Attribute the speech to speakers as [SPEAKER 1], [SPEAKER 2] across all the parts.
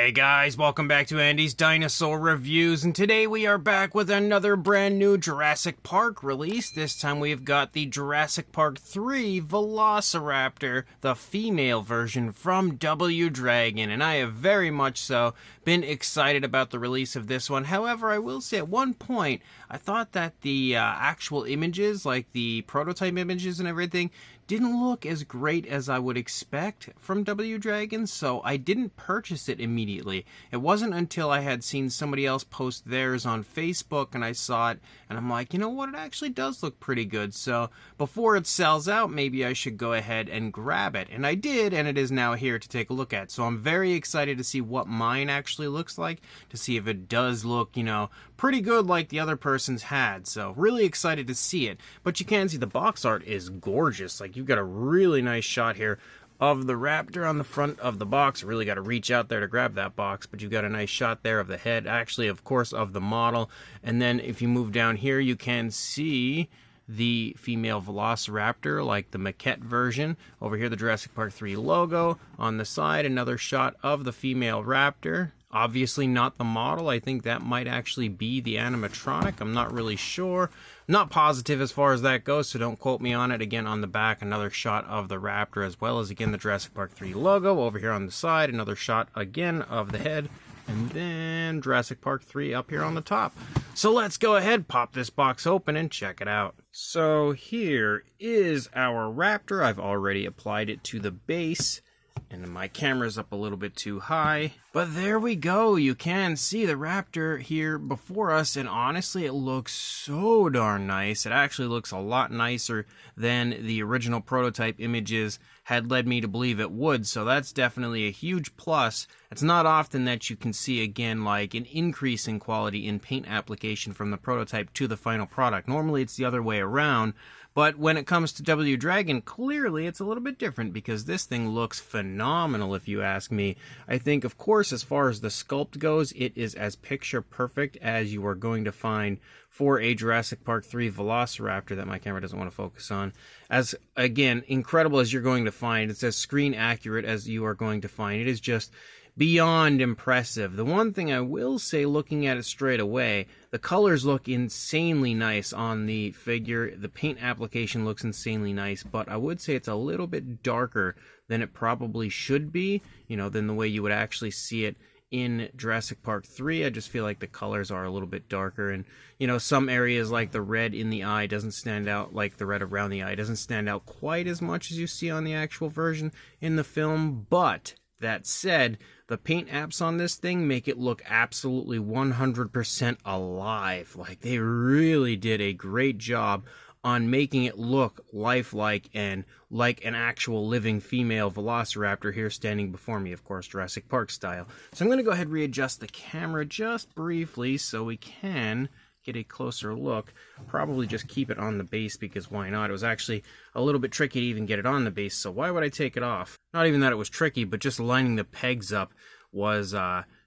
[SPEAKER 1] Hey guys, welcome back to Andy's Dinosaur Reviews, and today we are back with another brand new Jurassic Park release. This time we've got the Jurassic Park 3 Velociraptor, the female version from W Dragon, and I have very much so been excited about the release of this one. However, I will say at one point, I thought that the actual images, like the prototype images and everything, didn't look as great as I would expect from W Dragon, so I didn't purchase it immediately. It wasn't until I had seen somebody else post theirs on Facebook and I saw it, and I'm like, you know what, it actually does look pretty good, so before it sells out, maybe I should go ahead and grab it. And I did, and it is now here to take a look at. So I'm very excited to see what mine actually looks like, to see if it does look, you know, pretty good like the other person's had. So really excited to see it. But you can see the box art is gorgeous. Like, you've got a really nice shot here of the raptor on the front of the box. Really got to reach out there to grab that box, but you've got a nice shot there of the head, actually, of course, of the model. And then if you move down here, you can see the female Velociraptor, like the maquette version. Over here, the Jurassic Park 3 logo. On the side, another shot of the female raptor. Obviously not the model. I think that might actually be the animatronic. I'm not really sure. Not positive as far as that goes, so don't quote me on it. Again, on the back, another shot of the raptor, as well as, again, the Jurassic Park 3 logo. Over here on the side, another shot, again, of the head. And then Jurassic Park 3 up here on the top. So let's go ahead, pop this box open, and check it out. So here is our raptor. I've already applied it to the base, and my camera's up a little bit too high. But there we go. You can see the raptor here before us, and honestly, it looks so darn nice. It actually looks a lot nicer than the original prototype images had led me to believe it would, so that's definitely a huge plus. It's not often that you can see, again, like an increase in quality in paint application from the prototype to the final product. Normally, it's the other way around. But when it comes to W Dragon, clearly it's a little bit different because this thing looks phenomenal, if you ask me. I think, of course, as far as the sculpt goes, it is as picture perfect as you are going to find for a Jurassic Park 3 Velociraptor that my camera doesn't want to focus on. As, again, incredible as you're going to find. It's as screen accurate as you are going to find. It is just beyond impressive. The one thing I will say, looking at it straight away, the colors look insanely nice on the figure. The paint application looks insanely nice, but I would say it's a little bit darker than it probably should be, you know, than the way you would actually see it in Jurassic Park 3. I just feel like the colors are a little bit darker, and, you know, some areas like the red in the eye doesn't stand out, like the red around the eye doesn't stand out quite as much as you see on the actual version in the film. But that said, the paint apps on this thing make it look absolutely 100% alive. Like, they really did a great job on making it look lifelike and like an actual living female Velociraptor here standing before me, of course, Jurassic Park style. So I'm going to go ahead and readjust the camera just briefly so we can get a closer look. Probably just keep it on the base because why not? It was actually a little bit tricky to even get it on the base, so why would I take it off? Not even that it was tricky, but just lining the pegs up was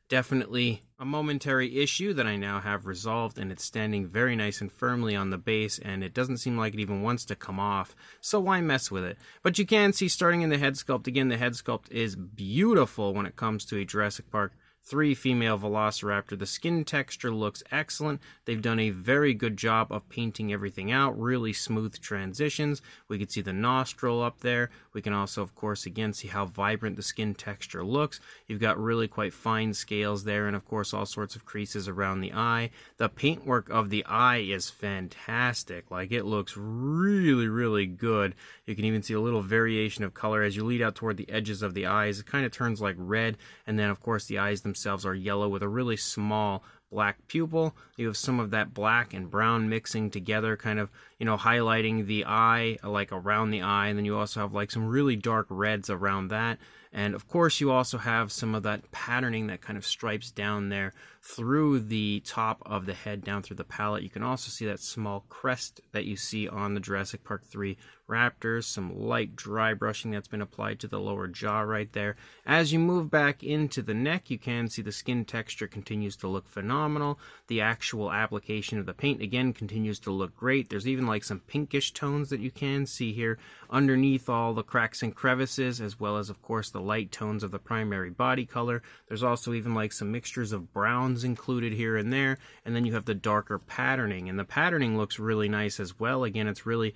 [SPEAKER 1] definitely a momentary issue that I now have resolved, and it's standing very nice and firmly on the base, and it doesn't seem like it even wants to come off, so why mess with it? But you can see, starting in the head sculpt, again, the head sculpt is beautiful when it comes to a Jurassic Park 3 female Velociraptor. The skin texture looks excellent. They've done a very good job of painting everything out. Really smooth transitions. We can see the nostril up there. We can also, of course, again, see how vibrant the skin texture looks. You've got really quite fine scales there, and of course, all sorts of creases around the eye. The paintwork of the eye is fantastic. Like, it looks really, really good. You can even see a little variation of color as you lead out toward the edges of the eyes. It kind of turns like red, and then, of course, the eyes themselves are yellow with a really small black pupil. You have some of that black and brown mixing together, kind of, you know, highlighting the eye, like around the eye, and then you also have like some really dark reds around that. And of course, you also have some of that patterning that kind of stripes down there through the top of the head, down through the palate. You can also see that small crest that you see on the Jurassic Park 3 raptors, some light dry brushing that's been applied to the lower jaw right there. As you move back into the neck, you can see the skin texture continues to look phenomenal. The actual application of the paint again continues to look great. There's even like some pinkish tones that you can see here underneath all the cracks and crevices, as well as of course the light tones of the primary body color. There's also even like some mixtures of browns included here and there, and then you have the darker patterning, and the patterning looks really nice as well. Again, it's really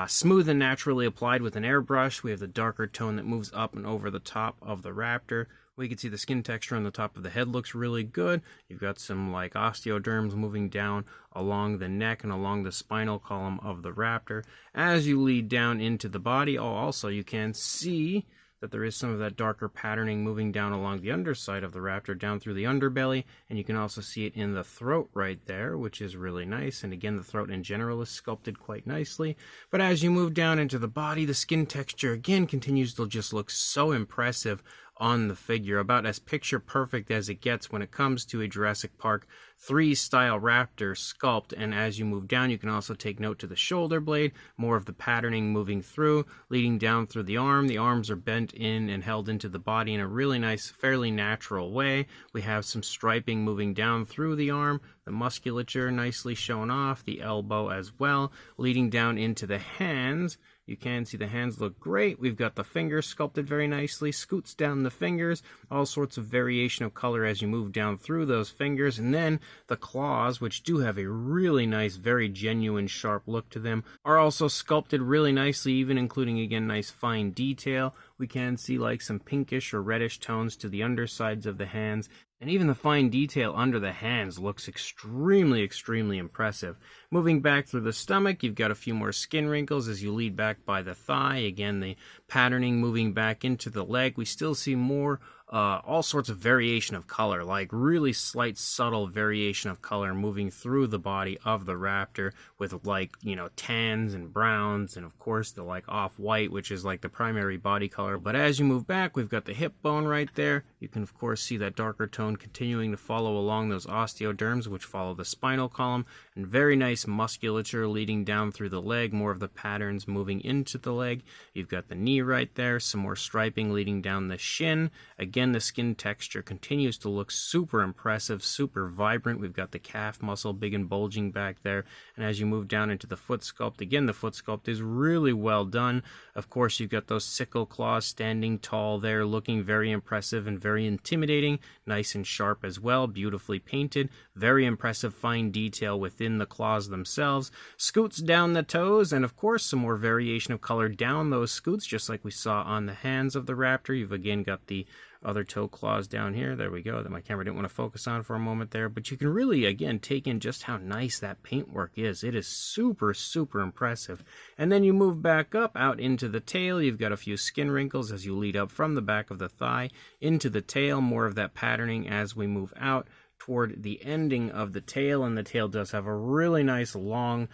[SPEAKER 1] smooth and naturally applied with an airbrush. We have the darker tone that moves up and over the top of the raptor. We can see the skin texture on the top of the head looks really good. You've got some like osteoderms moving down along the neck and along the spinal column of the raptor. As you lead down into the body, also you can see that there is some of that darker patterning moving down along the underside of the raptor, down through the underbelly, and you can also see it in the throat right there, which is really nice. And again, the throat in general is sculpted quite nicely. But as you move down into the body, the skin texture again continues to just look so impressive on the figure, about as picture perfect as it gets when it comes to a Jurassic Park 3 style raptor sculpt. And as you move down, you can also take note to the shoulder blade, more of the patterning moving through, leading down through the arm. The arms are bent in and held into the body in a really nice, fairly natural way. We have some striping moving down through the arm, the musculature nicely shown off, the elbow as well, leading down into the hands. You can see the hands look great. We've got the fingers sculpted very nicely, scoots down the fingers, all sorts of variation of color as you move down through those fingers. And then the claws, which do have a really nice, very genuine, sharp look to them, are also sculpted really nicely, even including, again, nice fine detail. We can see like some pinkish or reddish tones to the undersides of the hands. And even the fine detail under the hands looks extremely, extremely impressive. Moving back through the stomach, you've got a few more skin wrinkles as you lead back by the thigh. Again, the patterning moving back into the leg. We still see more all sorts of variation of color, like really slight, subtle variation of color moving through the body of the raptor with like, tans and browns, and of course the like off-white, which is like the primary body color. But as you move back, we've got the hip bone right there. You can of course see that darker tone continuing to follow along those osteoderms, which follow the spinal column, and very nice musculature leading down through the leg, more of the patterns moving into the leg. You've got the knee right there, some more striping leading down the shin. Again, the skin texture continues to look super impressive, super vibrant. We've got the calf muscle big and bulging back there. And as you move down into the foot sculpt, again, the foot sculpt is really well done. Of course, you've got those sickle claws standing tall there, looking very impressive and very intimidating. Nice and sharp as well, beautifully painted. Very impressive fine detail within the claws themselves. Scoots down the toes, and of course, some more variation of color down those scoots, just like we saw on the hands of the raptor. You've again got the other toe claws down here. There we go, that my camera didn't want to focus on for a moment there, but you can really again take in just how nice that paintwork is. It is super, super impressive. And then you move back up out into the tail. You've got a few skin wrinkles as you lead up from the back of the thigh into the tail, more of that patterning as we move out toward the ending of the tail, and the tail does have a really nice long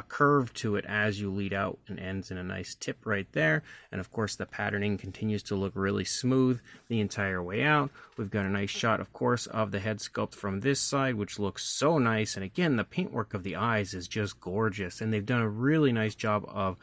[SPEAKER 1] curve to it as you lead out, and ends in a nice tip right there. And of course the patterning continues to look really smooth the entire way out. We've got a nice shot, of course, of the head sculpt from this side, which looks so nice. And again, the paintwork of the eyes is just gorgeous, and they've done a really nice job of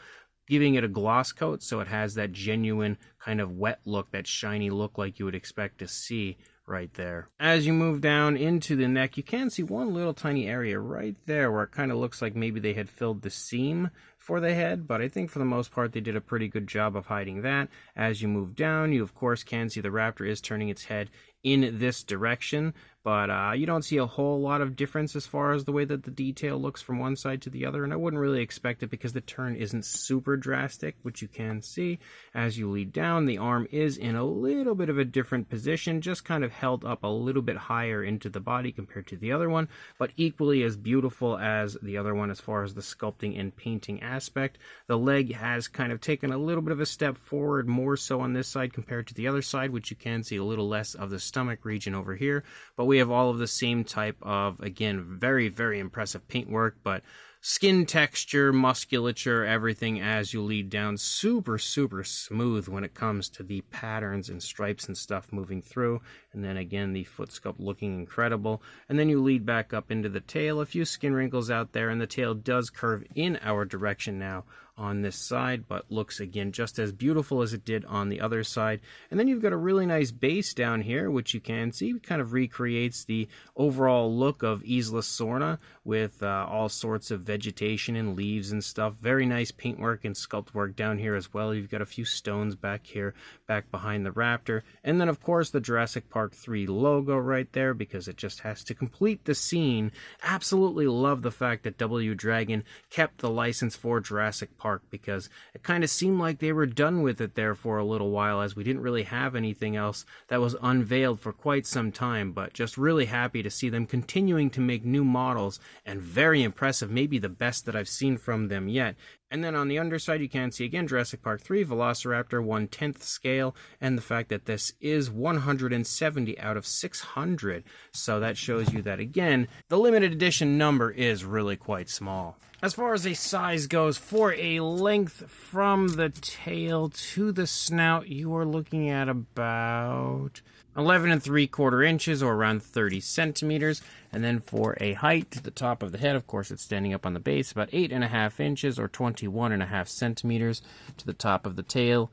[SPEAKER 1] giving it a gloss coat so it has that genuine kind of wet look, that shiny look like you would expect to see right there. As you move down into the neck, you can see one little tiny area right there where it kind of looks like maybe they had filled the seam for the head, but I think for the most part they did a pretty good job of hiding that. As you move down, you of course can see the raptor is turning its head in this direction, but you don't see a whole lot of difference as far as the way that the detail looks from one side to the other, and I wouldn't really expect it because the turn isn't super drastic, which you can see. As you lead down, the arm is in a little bit of a different position, just kind of held up a little bit higher into the body compared to the other one, but equally as beautiful as the other one as far as the sculpting and painting aspect. The leg has kind of taken a little bit of a step forward, more so on this side compared to the other side, which you can see a little less of the stomach region over here, but we have all of the same type of, again, very, very impressive paintwork, but skin texture, musculature, everything as you lead down, super, super smooth when it comes to the patterns and stripes and stuff moving through. And then again, the foot sculpt looking incredible. And then you lead back up into the tail, a few skin wrinkles out there, and the tail does curve in our direction now on this side, but looks again just as beautiful as it did on the other side. And then you've got a really nice base down here, which you can see kind of recreates the overall look of Isla Sorna with all sorts of vegetation and leaves and stuff. Very nice paintwork and sculpt work down here as well. You've got a few stones back here, back behind the raptor. And then of course the Jurassic Park 3 logo right there, because it just has to complete the scene. Absolutely love the fact that W Dragon kept the license for Jurassic Park, because it kind of seemed like they were done with it there for a little while, as we didn't really have anything else that was unveiled for quite some time. But just really happy to see them continuing to make new models, and very impressive, maybe the best that I've seen from them yet. And then on the underside, you can see again Jurassic Park 3 Velociraptor 1/10 scale, and the fact that this is 170 out of 600. So that shows you that, again, the limited edition number is really quite small. As far as a size goes, for a length from the tail to the snout, you are looking at about 11 3/4 inches, or around 30 centimeters. And then for a height to the top of the head, of course it's standing up on the base, about 8.5 inches, or 21.5 centimeters. To the top of the tail,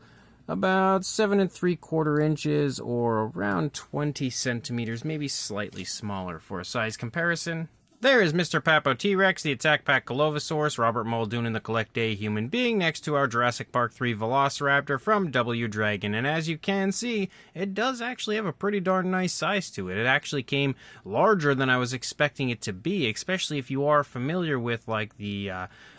[SPEAKER 1] about 7 3/4 inches, or around 20 centimeters, maybe slightly smaller for a size comparison. There is Mr. Papo T-Rex, the Attack Pack Colovosaurus, Robert Muldoon, and the Collect Day Human Being, next to our Jurassic Park 3 Velociraptor from W Dragon. And as you can see, it does actually have a pretty darn nice size to it. It actually came larger than I was expecting it to be, especially if you are familiar with like the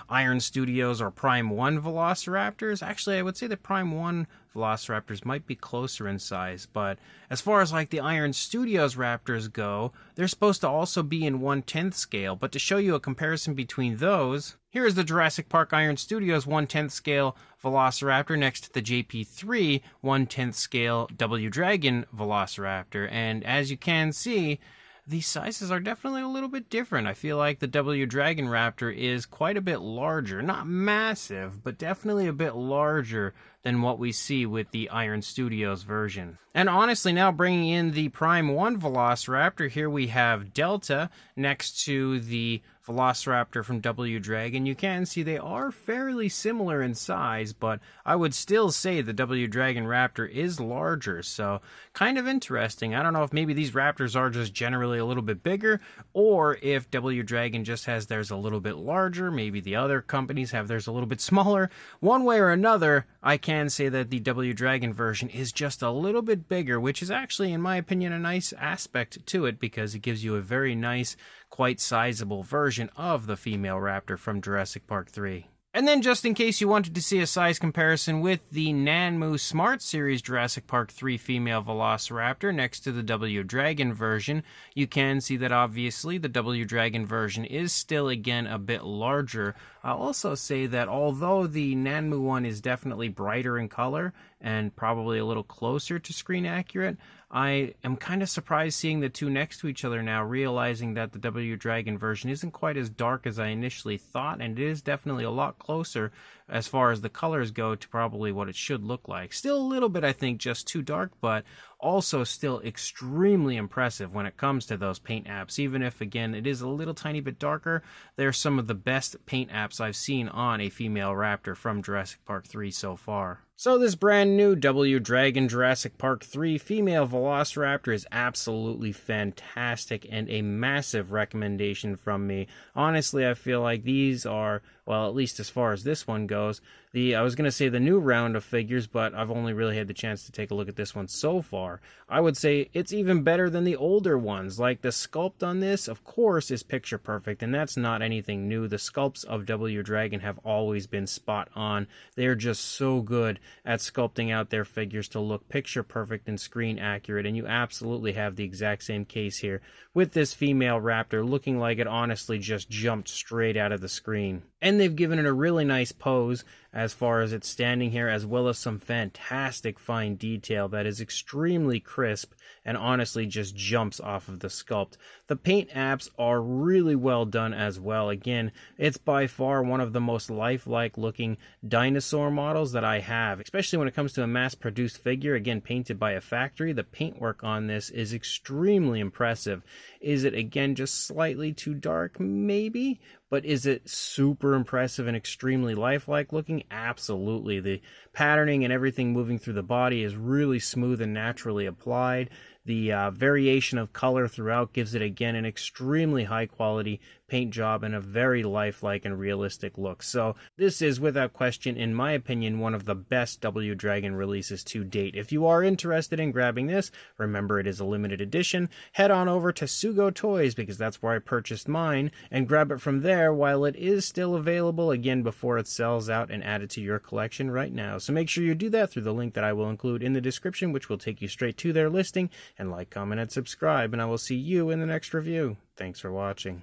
[SPEAKER 1] Iron Studios or Prime 1 Velociraptors. Actually, I would say the Prime 1 Velociraptors might be closer in size, but as far as like the Iron Studios Raptors go, they're supposed to also be in 1/10 scale. But to show you a comparison between those, here is the Jurassic Park Iron Studios 1/10 scale Velociraptor next to the JP3 1/10 scale W Dragon Velociraptor. And as you can see, these sizes are definitely a little bit different. I feel like the W Dragon Raptor is quite a bit larger. Not massive, but definitely a bit larger than what we see with the Iron Studios version. And honestly, now bringing in the Prime 1 Velociraptor, here we have Delta next to the Velociraptor from W Dragon. You can see they are fairly similar in size, but I would still say the W Dragon Raptor is larger, so kind of interesting. I don't know if maybe these Raptors are just generally a little bit bigger, or if W Dragon just has theirs a little bit larger. Maybe the other companies have theirs a little bit smaller. One way or another, I can say that the W Dragon version is just a little bit bigger, which is actually, in my opinion, a nice aspect to it, because it gives you a very nice, quite sizable version of the female raptor from Jurassic Park 3. And then just in case you wanted to see a size comparison with the Nanmu Smart Series Jurassic Park 3 female Velociraptor next to the W Dragon version, you can see that obviously the W Dragon version is still again a bit larger. I'll also say that although the Nanmu one is definitely brighter in color and probably a little closer to screen accurate, I am kind of surprised seeing the two next to each other now, realizing that the W Dragon version isn't quite as dark as I initially thought, and it is definitely a lot closer as far as the colors go to probably what it should look like. Still a little bit, I think, just too dark, but also still extremely impressive when it comes to those paint apps. Even if, again, it is a little tiny bit darker, they're some of the best paint apps I've seen on a female raptor from Jurassic Park 3 so far. So this brand new W Dragon Jurassic Park 3 female Velociraptor is absolutely fantastic and a massive recommendation from me. Honestly, I feel like these are, well, at least as far as this one goes, I was going to say the new round of figures, but I've only really had the chance to take a look at this one so far. I would say it's even better than the older ones. Like the sculpt on this, of course, is picture perfect, and that's not anything new. The sculpts of W Dragon have always been spot on. They're just so good at sculpting out their figures to look picture perfect and screen accurate, and you absolutely have the exact same case here with this female raptor looking like it honestly just jumped straight out of the screen. And they've given it a really nice pose as far as it's standing here, as well as some fantastic fine detail that is extremely crisp and honestly just jumps off of the sculpt. The paint apps are really well done as well. Again, it's by far one of the most lifelike looking dinosaur models that I have, especially when it comes to a mass-produced figure, again, painted by a factory. The paintwork on this is extremely impressive. Is it, again, just slightly too dark? Maybe. but is it super impressive and extremely lifelike looking? Absolutely. The patterning and everything moving through the body is really smooth and naturally applied. The variation of color throughout gives it, again, an extremely high quality paint job and a very lifelike and realistic look. So this is, without question, in my opinion, one of the best W Dragon releases to date. If you are interested in grabbing this, remember it is a limited edition. Head on over to Sugo Toys, because that's where I purchased mine, and grab it from there while it is still available, again, before it sells out, and add it to your collection right now. So make sure you do that through the link that I will include in the description, which will take you straight to their listing. And like, comment, and subscribe, and I will see you in the next review. Thanks for watching.